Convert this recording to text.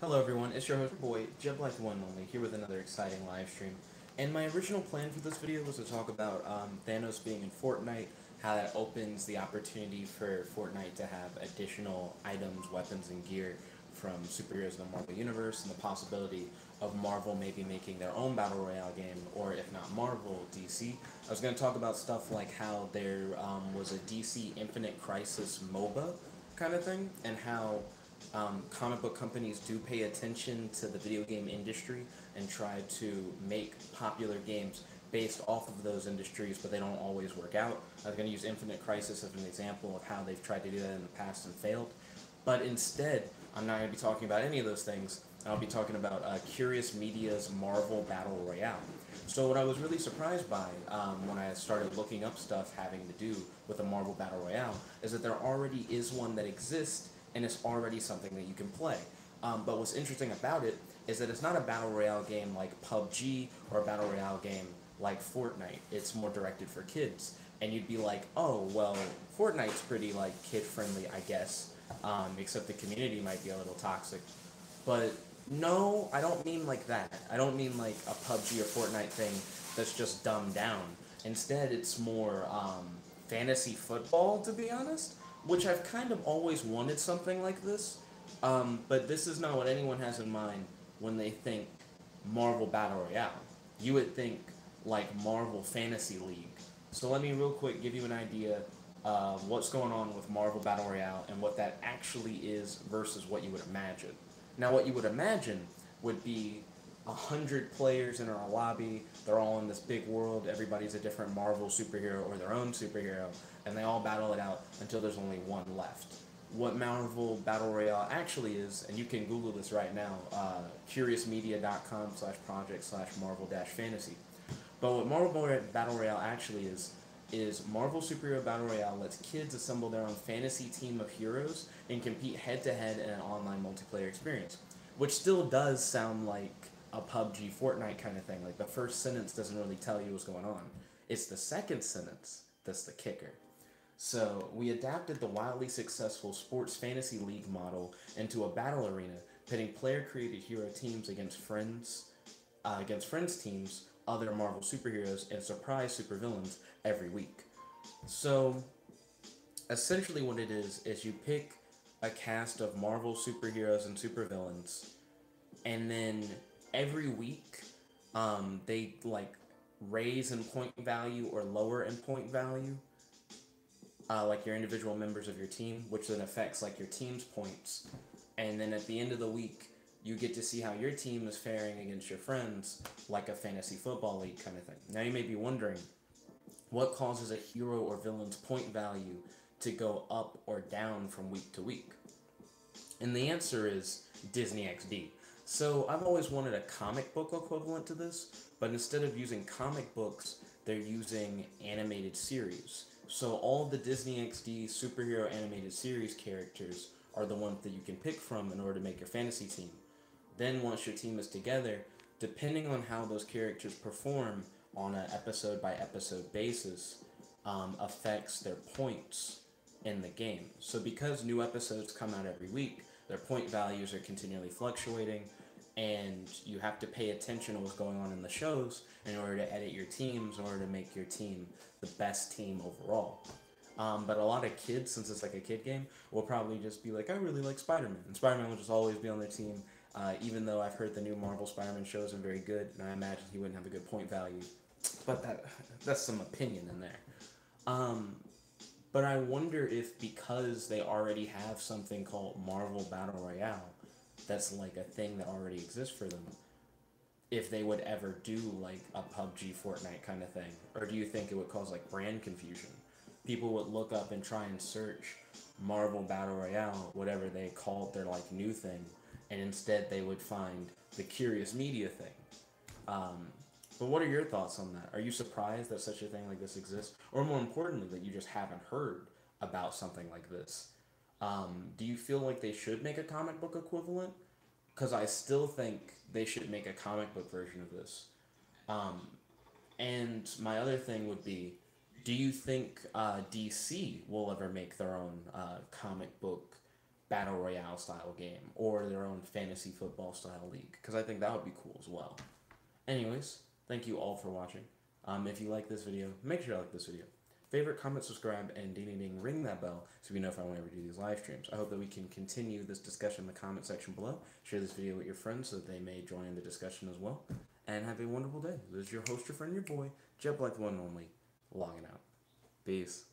Hello everyone, it's your host boy, Jeb One Only, here with another exciting live stream. And my original plan for this video was to talk about Thanos being in Fortnite, how that opens the opportunity for Fortnite to have additional items, weapons, and gear from superheroes in the Marvel Universe, and the possibility of Marvel maybe making their own Battle Royale game, or if not Marvel, DC. I was going to talk about stuff like how there was a DC Infinite Crisis MOBA kind of thing, and how comic book companies do pay attention to the video game industry and try to make popular games based off of those industries, but they don't always work out. I was going to use Infinite Crisis as an example of how they've tried to do that in the past and failed. But instead, I'm not going to be talking about any of those things. I'll be talking about Curious Media's Marvel Battle Royale. So what I was really surprised by when I started looking up stuff having to do with the Marvel Battle Royale is that there already is one that exists, and it's already something that you can play. But what's interesting about it is that it's not a Battle Royale game like PUBG or a Battle Royale game like Fortnite. It's more directed for kids. And you'd be like, oh, well, Fortnite's pretty, like, kid-friendly, I guess, except the community might be a little toxic. But no, I don't mean like that. I don't mean like a PUBG or Fortnite thing that's just dumbed down. Instead, it's more fantasy football, to be honest, which I've kind of always wanted something like this. But this is not what anyone has in mind when they think Marvel Battle Royale. You would think like Marvel Fantasy League. So let me real quick give you an idea of what's going on with Marvel Battle Royale and what that actually is versus what you would imagine. Now, what you would imagine would be 100 players in a lobby. They're all in this big world. Everybody's a different Marvel superhero or their own superhero, and they all battle it out until there's only one left. What Marvel Battle Royale actually is, and you can Google this right now, curiousmedia.com/project/Marvel-fantasy. But what Marvel Battle Royale actually is Marvel Superhero Battle Royale lets kids assemble their own fantasy team of heroes and compete head-to-head in an online multiplayer experience, which still does sound like a PUBG Fortnite kind of thing. Like, the first sentence doesn't really tell you what's going on. It's the second sentence that's the kicker. So, we adapted the wildly successful sports fantasy league model into a battle arena, pitting player-created hero teams against friends teams, other Marvel superheroes, and surprise supervillains every week. So, essentially what it is you pick a cast of Marvel superheroes and supervillains, and then every week, they, like, raise in point value or lower in point value, like your individual members of your team, which then affects, like, your team's points. And then at the end of the week, you get to see how your team is faring against your friends, like a fantasy football league kind of thing. Now you may be wondering, what causes a hero or villain's point value to go up or down from week to week? And the answer is Disney XD. So I've always wanted a comic book equivalent to this, but instead of using comic books, they're using animated series. So all the Disney XD superhero animated series characters are the ones that you can pick from in order to make your fantasy team. Then once your team is together, depending on how those characters perform on an episode by episode basis, affects their points in the game. So because new episodes come out every week, their point values are continually fluctuating, and you have to pay attention to what's going on in the shows in order to edit your teams, in order to make your team the best team overall. But a lot of kids, since it's like a kid game, will probably just be like, I really like Spider-Man. And Spider-Man will just always be on their team, even though I've heard the new Marvel Spider-Man shows are very good, and I imagine he wouldn't have a good point value. But that's some opinion in there. But I wonder if, because they already have something called Marvel Battle Royale, that's like a thing that already exists for them, if they would ever do like a PUBG Fortnite kind of thing. Or do you think it would cause like brand confusion? People would look up and try and search Marvel Battle Royale, whatever they called their like new thing, and instead they would find the Curious Media thing. But what are your thoughts on that? Are you surprised that such a thing like this exists? Or more importantly, that you just haven't heard about something like this? Do you feel like they should make a comic book equivalent? Because I still think they should make a comic book version of this. And my other thing would be, do you think DC will ever make their own comic book battle royale style game or their own fantasy football style league, because I think that would be cool as well. Anyways, thank you all for watching. If you like this video, make sure you like this video. Favorite, comment, subscribe, and ding ding ding, ring that bell so you know if I want to ever do these live streams. I hope that we can continue this discussion in the comment section below. Share this video with your friends so that they may join in the discussion as well. And have a wonderful day. This is your host, your friend, your boy, Jeb Black, the one and only, logging out. Peace.